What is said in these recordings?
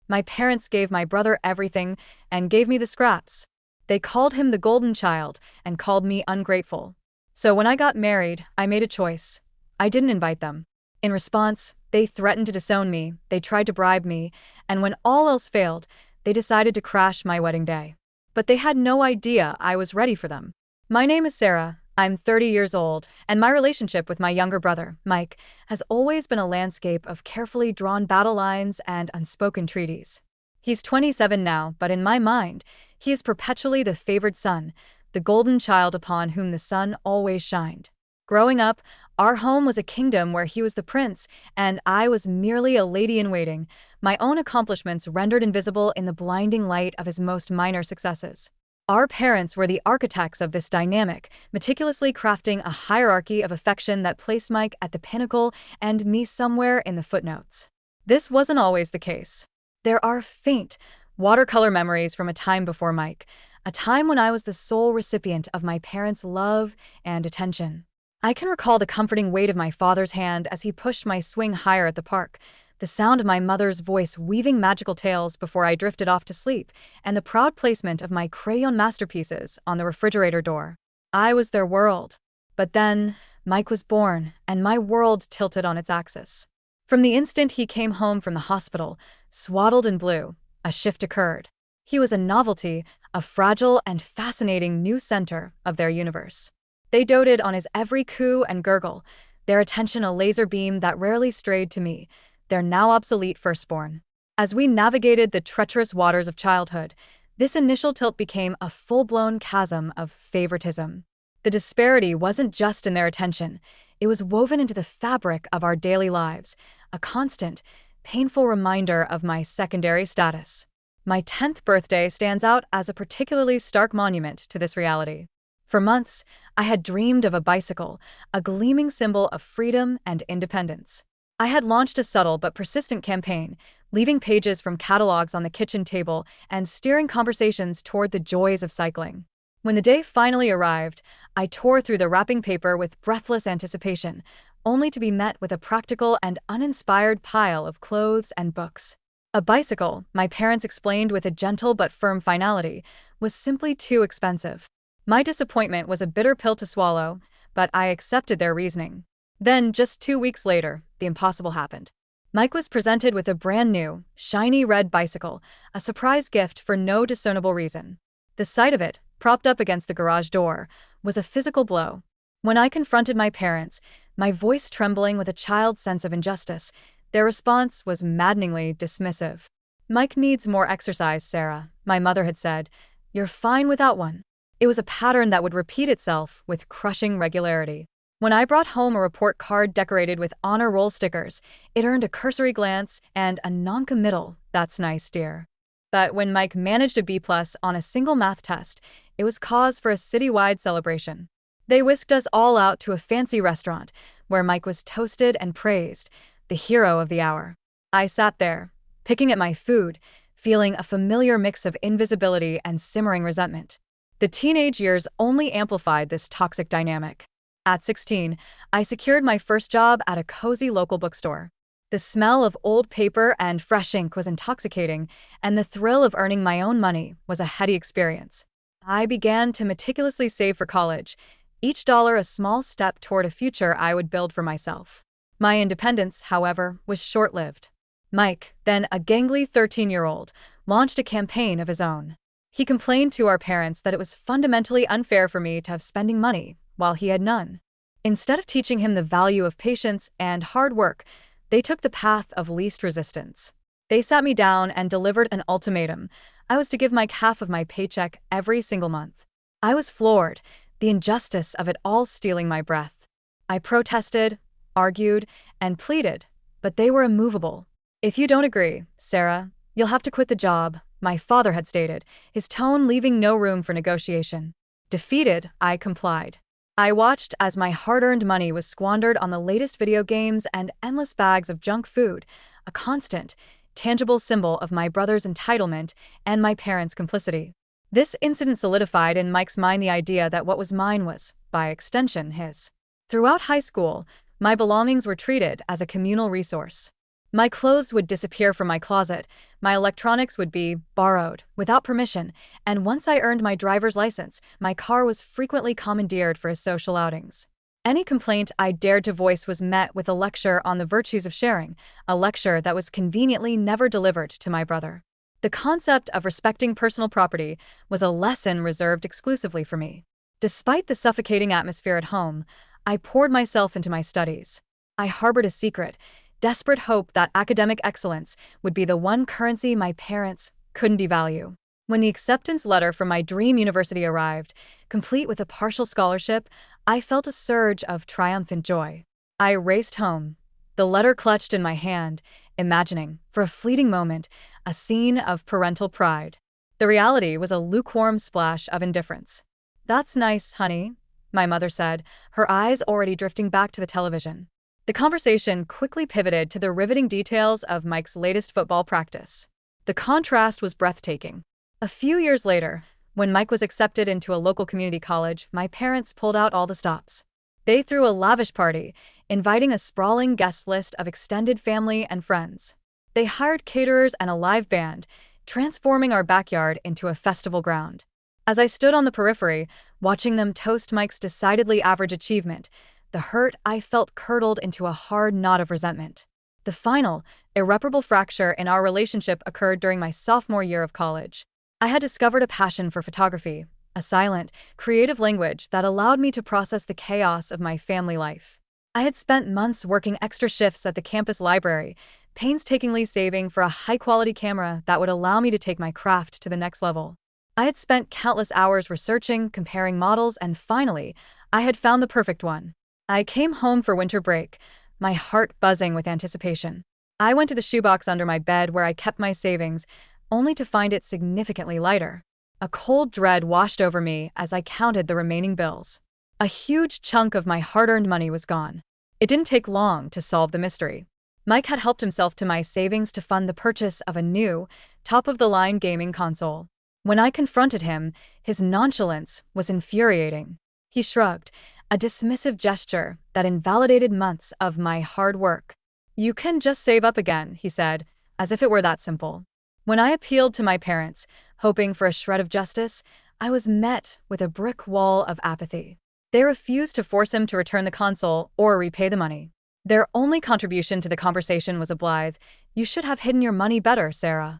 My parents gave my brother everything and gave me the scraps. They called him the golden child and called me ungrateful. So when I got married, I made a choice. I didn't invite them. In response, they threatened to disown me, they tried to bribe me, and when all else failed, they decided to crash my wedding day. But they had no idea I was ready for them. My name is Sarah, I'm 30 years old, and my relationship with my younger brother, Mike, has always been a landscape of carefully drawn battle lines and unspoken treaties. He's 27 now, but in my mind, he is perpetually the favored son, the golden child upon whom the sun always shined. Growing up, our home was a kingdom where he was the prince, and I was merely a lady-in-waiting, my own accomplishments rendered invisible in the blinding light of his most minor successes. Our parents were the architects of this dynamic, meticulously crafting a hierarchy of affection that placed Mike at the pinnacle and me somewhere in the footnotes. This wasn't always the case. There are faint, watercolor memories from a time before Mike, a time when I was the sole recipient of my parents' love and attention. I can recall the comforting weight of my father's hand as he pushed my swing higher at the park, the sound of my mother's voice weaving magical tales before I drifted off to sleep, and the proud placement of my crayon masterpieces on the refrigerator door. I was their world. But then, Mike was born, and my world tilted on its axis. From the instant he came home from the hospital, swaddled in blue, a shift occurred. He was a novelty, a fragile and fascinating new center of their universe. They doted on his every coo and gurgle, their attention a laser beam that rarely strayed to me, their now obsolete firstborn. As we navigated the treacherous waters of childhood, this initial tilt became a full-blown chasm of favoritism. The disparity wasn't just in their attention, it was woven into the fabric of our daily lives, a constant, painful reminder of my secondary status. My 10th birthday stands out as a particularly stark monument to this reality. For months, I had dreamed of a bicycle, a gleaming symbol of freedom and independence. I had launched a subtle but persistent campaign, leaving pages from catalogs on the kitchen table and steering conversations toward the joys of cycling. When the day finally arrived, I tore through the wrapping paper with breathless anticipation, only to be met with a practical and uninspired pile of clothes and books. A bicycle, my parents explained with a gentle but firm finality, was simply too expensive. My disappointment was a bitter pill to swallow, but I accepted their reasoning. Then, just 2 weeks later, the impossible happened. Mike was presented with a brand new, shiny red bicycle, a surprise gift for no discernible reason. The sight of it, propped up against the garage door, was a physical blow. When I confronted my parents, my voice trembling with a child's sense of injustice, their response was maddeningly dismissive. "Mike needs more exercise, Sarah," my mother had said. "You're fine without one." It was a pattern that would repeat itself with crushing regularity. When I brought home a report card decorated with honor roll stickers, it earned a cursory glance and a noncommittal, "That's nice, dear." But when Mike managed a B+ on a single math test, it was cause for a citywide celebration. They whisked us all out to a fancy restaurant, where Mike was toasted and praised, the hero of the hour. I sat there, picking at my food, feeling a familiar mix of invisibility and simmering resentment. The teenage years only amplified this toxic dynamic. At 16, I secured my first job at a cozy local bookstore. The smell of old paper and fresh ink was intoxicating, and the thrill of earning my own money was a heady experience. I began to meticulously save for college, each dollar a small step toward a future I would build for myself. My independence, however, was short-lived. Mike, then a gangly 13-year-old, launched a campaign of his own. He complained to our parents that it was fundamentally unfair for me to have spending money, while he had none. Instead of teaching him the value of patience and hard work, they took the path of least resistance. They sat me down and delivered an ultimatum. I was to give Mike half of my paycheck every single month. I was floored, the injustice of it all stealing my breath. I protested, argued, and pleaded, but they were immovable. "If you don't agree, Sarah, you'll have to quit the job," my father had stated, his tone leaving no room for negotiation. Defeated, I complied. I watched as my hard-earned money was squandered on the latest video games and endless bags of junk food, a constant, tangible symbol of my brother's entitlement and my parents' complicity. This incident solidified in Mike's mind the idea that what was mine was, by extension, his. Throughout high school, my belongings were treated as a communal resource. My clothes would disappear from my closet, my electronics would be borrowed, without permission, and once I earned my driver's license, my car was frequently commandeered for his social outings. Any complaint I dared to voice was met with a lecture on the virtues of sharing, a lecture that was conveniently never delivered to my brother. The concept of respecting personal property was a lesson reserved exclusively for me. Despite the suffocating atmosphere at home, I poured myself into my studies. I harbored a secret, desperate hope that academic excellence would be the one currency my parents couldn't devalue. When the acceptance letter from my dream university arrived, complete with a partial scholarship, I felt a surge of triumphant joy. I raced home, the letter clutched in my hand, imagining, for a fleeting moment, a scene of parental pride. The reality was a lukewarm splash of indifference. "That's nice, honey," my mother said, her eyes already drifting back to the television. The conversation quickly pivoted to the riveting details of Mike's latest football practice. The contrast was breathtaking. A few years later, when Mike was accepted into a local community college, my parents pulled out all the stops. They threw a lavish party, inviting a sprawling guest list of extended family and friends. They hired caterers and a live band, transforming our backyard into a festival ground. As I stood on the periphery, watching them toast Mike's decidedly average achievement, the hurt I felt curdled into a hard knot of resentment. The final, irreparable fracture in our relationship occurred during my sophomore year of college. I had discovered a passion for photography, a silent, creative language that allowed me to process the chaos of my family life. I had spent months working extra shifts at the campus library, painstakingly saving for a high-quality camera that would allow me to take my craft to the next level. I had spent countless hours researching, comparing models, and finally, I had found the perfect one. I came home for winter break, my heart buzzing with anticipation. I went to the shoebox under my bed where I kept my savings, only to find it significantly lighter. A cold dread washed over me as I counted the remaining bills. A huge chunk of my hard-earned money was gone. It didn't take long to solve the mystery. Mike had helped himself to my savings to fund the purchase of a new, top-of-the-line gaming console. When I confronted him, his nonchalance was infuriating. He shrugged, a dismissive gesture that invalidated months of my hard work. "You can just save up again," he said, as if it were that simple. When I appealed to my parents, hoping for a shred of justice, I was met with a brick wall of apathy. They refused to force him to return the console or repay the money. Their only contribution to the conversation was a blithe, "You should have hidden your money better, Sarah."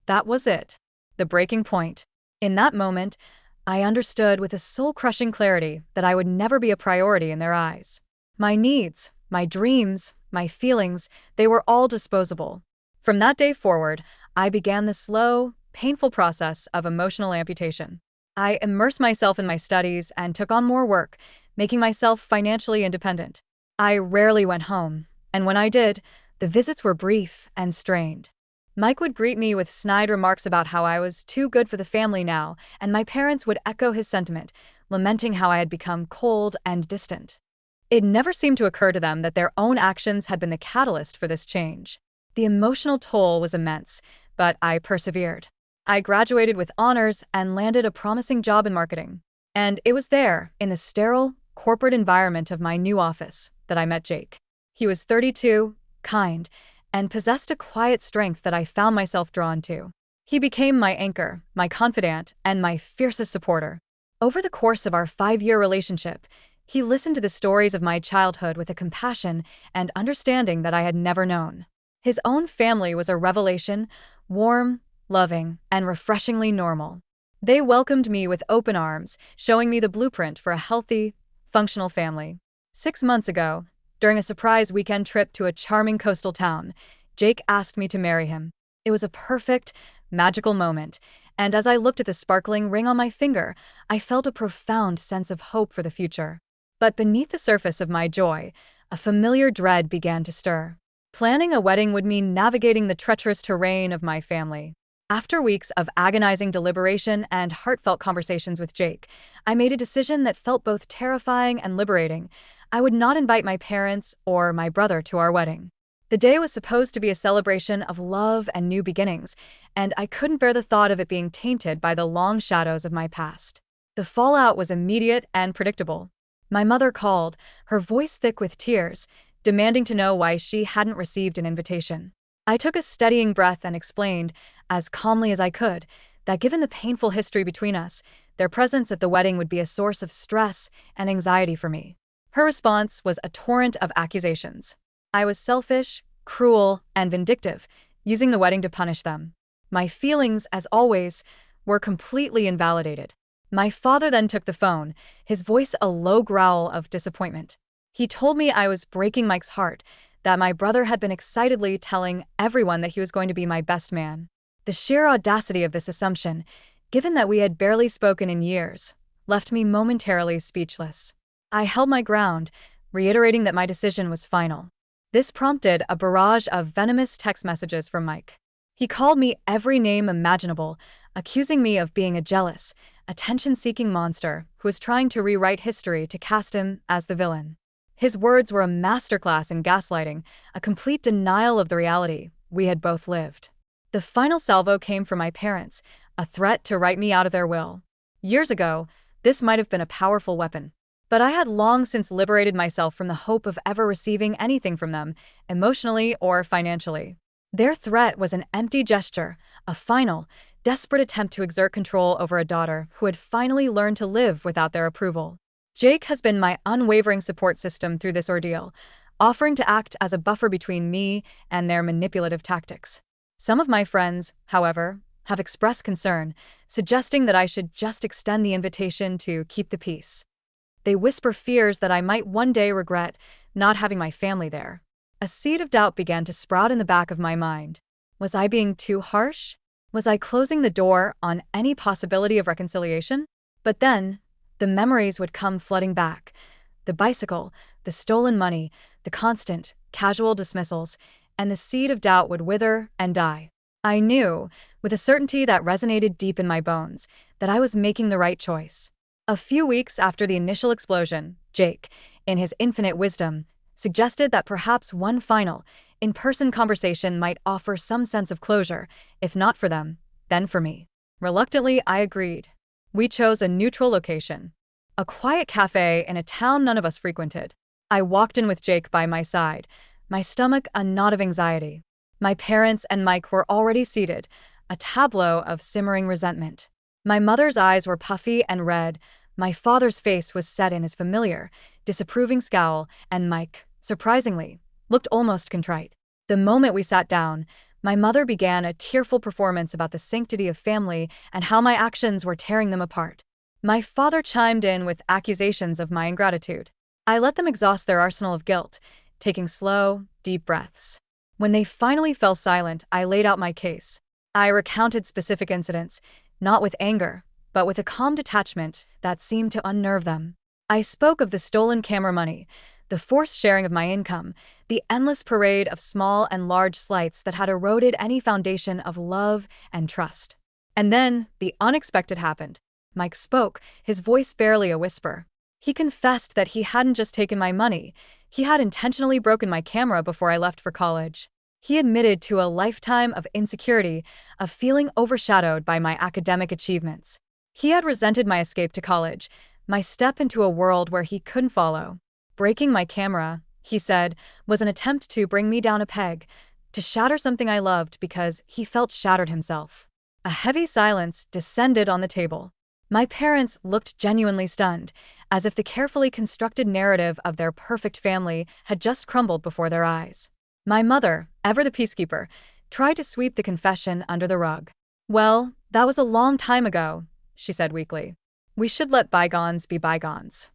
That was it. The breaking point. In that moment, I understood with a soul-crushing clarity that I would never be a priority in their eyes. My needs, my dreams, my feelings, they were all disposable. From that day forward, I began the slow, painful process of emotional amputation. I immersed myself in my studies and took on more work, making myself financially independent. I rarely went home, and when I did, the visits were brief and strained. Mike would greet me with snide remarks about how I was too good for the family now, and my parents would echo his sentiment, lamenting how I had become cold and distant. It never seemed to occur to them that their own actions had been the catalyst for this change. The emotional toll was immense, but I persevered. I graduated with honors and landed a promising job in marketing. And it was there, in the sterile, corporate environment of my new office, that I met Jake. He was 32, kind, and possessed a quiet strength that I found myself drawn to. He became my anchor, my confidant, and my fiercest supporter. Over the course of our 5-year relationship, he listened to the stories of my childhood with a compassion and understanding that I had never known. His own family was a revelation, warm, loving, and refreshingly normal. They welcomed me with open arms, showing me the blueprint for a healthy, functional family. 6 months ago, during a surprise weekend trip to a charming coastal town, Jake asked me to marry him. It was a perfect, magical moment, and as I looked at the sparkling ring on my finger, I felt a profound sense of hope for the future. But beneath the surface of my joy, a familiar dread began to stir. Planning a wedding would mean navigating the treacherous terrain of my family. After weeks of agonizing deliberation and heartfelt conversations with Jake, I made a decision that felt both terrifying and liberating. I would not invite my parents or my brother to our wedding. The day was supposed to be a celebration of love and new beginnings, and I couldn't bear the thought of it being tainted by the long shadows of my past. The fallout was immediate and predictable. My mother called, her voice thick with tears, demanding to know why she hadn't received an invitation. I took a steadying breath and explained, as calmly as I could, that given the painful history between us, their presence at the wedding would be a source of stress and anxiety for me. Her response was a torrent of accusations. I was selfish, cruel, and vindictive, using the wedding to punish them. My feelings, as always, were completely invalidated. My father then took the phone, his voice a low growl of disappointment. He told me I was breaking Mike's heart, that my brother had been excitedly telling everyone that he was going to be my best man. The sheer audacity of this assumption, given that we had barely spoken in years, left me momentarily speechless. I held my ground, reiterating that my decision was final. This prompted a barrage of venomous text messages from Mike. He called me every name imaginable, accusing me of being a jealous, attention-seeking monster who was trying to rewrite history to cast him as the villain. His words were a masterclass in gaslighting, a complete denial of the reality we had both lived. The final salvo came from my parents, a threat to write me out of their will. Years ago, this might have been a powerful weapon. But I had long since liberated myself from the hope of ever receiving anything from them, emotionally or financially. Their threat was an empty gesture, a final, desperate attempt to exert control over a daughter who had finally learned to live without their approval. Jake has been my unwavering support system through this ordeal, offering to act as a buffer between me and their manipulative tactics. Some of my friends, however, have expressed concern, suggesting that I should just extend the invitation to keep the peace. They whisper fears that I might one day regret not having my family there. A seed of doubt began to sprout in the back of my mind. Was I being too harsh? Was I closing the door on any possibility of reconciliation? But then, the memories would come flooding back. The bicycle, the stolen money, the constant, casual dismissals, and the seed of doubt would wither and die. I knew, with a certainty that resonated deep in my bones, that I was making the right choice. A few weeks after the initial explosion, Jake, in his infinite wisdom, suggested that perhaps one final, in-person conversation might offer some sense of closure, if not for them, then for me. Reluctantly, I agreed. We chose a neutral location, a quiet cafe in a town none of us frequented. I walked in with Jake by my side, my stomach a knot of anxiety. My parents and Mike were already seated, a tableau of simmering resentment. My mother's eyes were puffy and red, my father's face was set in his familiar, disapproving scowl, and Mike, surprisingly, looked almost contrite. The moment we sat down, my mother began a tearful performance about the sanctity of family and how my actions were tearing them apart. My father chimed in with accusations of my ingratitude. I let them exhaust their arsenal of guilt, taking slow, deep breaths. When they finally fell silent, I laid out my case. I recounted specific incidents, not with anger, but with a calm detachment that seemed to unnerve them. I spoke of the stolen camera money, the forced sharing of my income, the endless parade of small and large slights that had eroded any foundation of love and trust. And then, the unexpected happened. Mike spoke, his voice barely a whisper. He confessed that he hadn't just taken my money, he had intentionally broken my camera before I left for college. He admitted to a lifetime of insecurity, of feeling overshadowed by my academic achievements. He had resented my escape to college, my step into a world where he couldn't follow. Breaking my camera, he said, was an attempt to bring me down a peg, to shatter something I loved because he felt shattered himself. A heavy silence descended on the table. My parents looked genuinely stunned, as if the carefully constructed narrative of their perfect family had just crumbled before their eyes. My mother, ever the peacekeeper, tried to sweep the confession under the rug. "Well, that was a long time ago," she said weakly. "We should let bygones be bygones."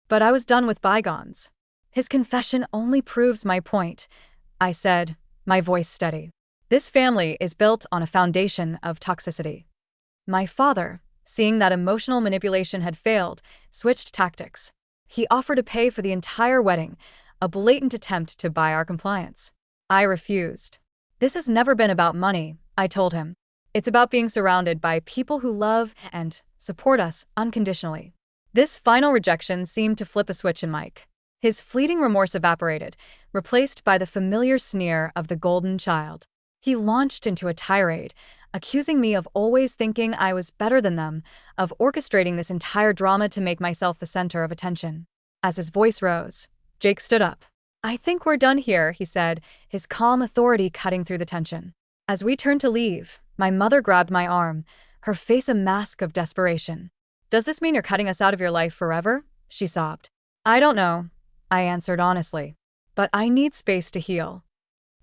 But I was done with bygones. "His confession only proves my point," I said, my voice steady. "This family is built on a foundation of toxicity." My father, seeing that emotional manipulation had failed, switched tactics. He offered to pay for the entire wedding, a blatant attempt to buy our compliance. I refused. "This has never been about money," I told him. "It's about being surrounded by people who love and support us unconditionally." This final rejection seemed to flip a switch in Mike. His fleeting remorse evaporated, replaced by the familiar sneer of the golden child. He launched into a tirade, accusing me of always thinking I was better than them, of orchestrating this entire drama to make myself the center of attention. As his voice rose, Jake stood up. "I think we're done here," he said, his calm authority cutting through the tension. As we turned to leave, my mother grabbed my arm, her face a mask of desperation. "Does this mean you're cutting us out of your life forever?" she sobbed. "I don't know," I answered honestly. "But I need space to heal."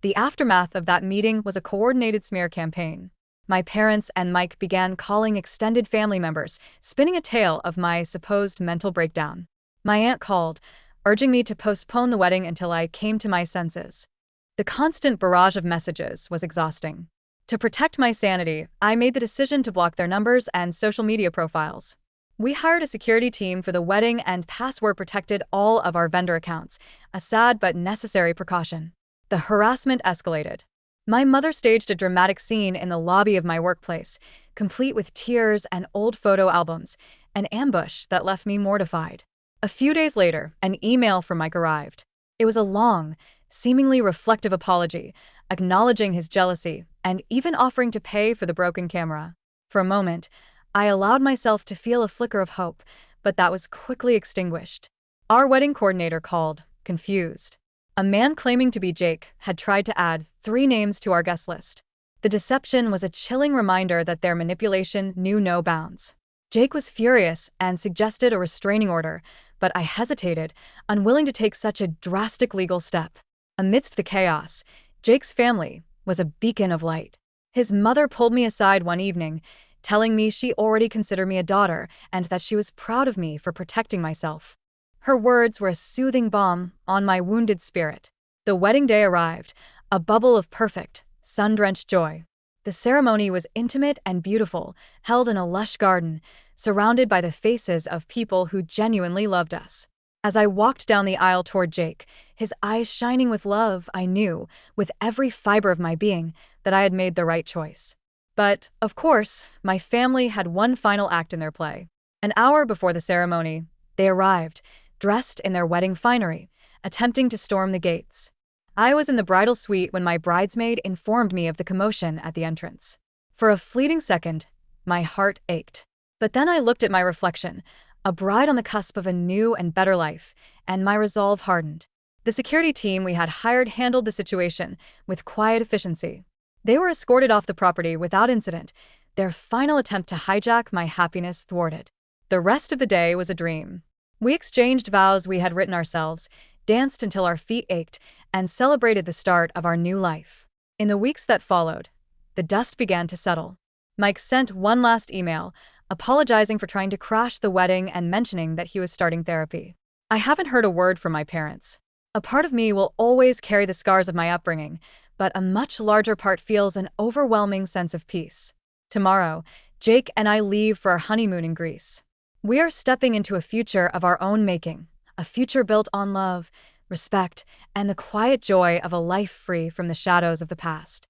The aftermath of that meeting was a coordinated smear campaign. My parents and Mike began calling extended family members, spinning a tale of my supposed mental breakdown. My aunt called, urging me to postpone the wedding until I came to my senses. The constant barrage of messages was exhausting. To protect my sanity, I made the decision to block their numbers and social media profiles. We hired a security team for the wedding and password-protected all of our vendor accounts, a sad but necessary precaution. The harassment escalated. My mother staged a dramatic scene in the lobby of my workplace, complete with tears and old photo albums, an ambush that left me mortified. A few days later, an email from Mike arrived. It was a long, seemingly reflective apology, acknowledging his jealousy and even offering to pay for the broken camera. For a moment, I allowed myself to feel a flicker of hope, but that was quickly extinguished. Our wedding coordinator called, confused. A man claiming to be Jake had tried to add 3 names to our guest list. The deception was a chilling reminder that their manipulation knew no bounds. Jake was furious and suggested a restraining order, but I hesitated, unwilling to take such a drastic legal step. Amidst the chaos, Jake's family was a beacon of light. His mother pulled me aside one evening, telling me she already considered me a daughter and that she was proud of me for protecting myself. Her words were a soothing balm on my wounded spirit. The wedding day arrived, a bubble of perfect, sun-drenched joy. The ceremony was intimate and beautiful, held in a lush garden, surrounded by the faces of people who genuinely loved us. As I walked down the aisle toward Jake, his eyes shining with love, I knew, with every fiber of my being, that I had made the right choice. But, of course, my family had one final act in their play. An hour before the ceremony, they arrived, dressed in their wedding finery, attempting to storm the gates. I was in the bridal suite when my bridesmaid informed me of the commotion at the entrance. For a fleeting second, my heart ached. But then I looked at my reflection, a bride on the cusp of a new and better life, and my resolve hardened. The security team we had hired handled the situation with quiet efficiency. They were escorted off the property without incident, their final attempt to hijack my happiness thwarted. The rest of the day was a dream. We exchanged vows we had written ourselves, danced until our feet ached, and celebrated the start of our new life. In the weeks that followed, the dust began to settle. Mike sent one last email, apologizing for trying to crash the wedding and mentioning that he was starting therapy. I haven't heard a word from my parents. A part of me will always carry the scars of my upbringing, but a much larger part feels an overwhelming sense of peace. Tomorrow, Jake and I leave for our honeymoon in Greece. We are stepping into a future of our own making, a future built on love, respect, and the quiet joy of a life free from the shadows of the past.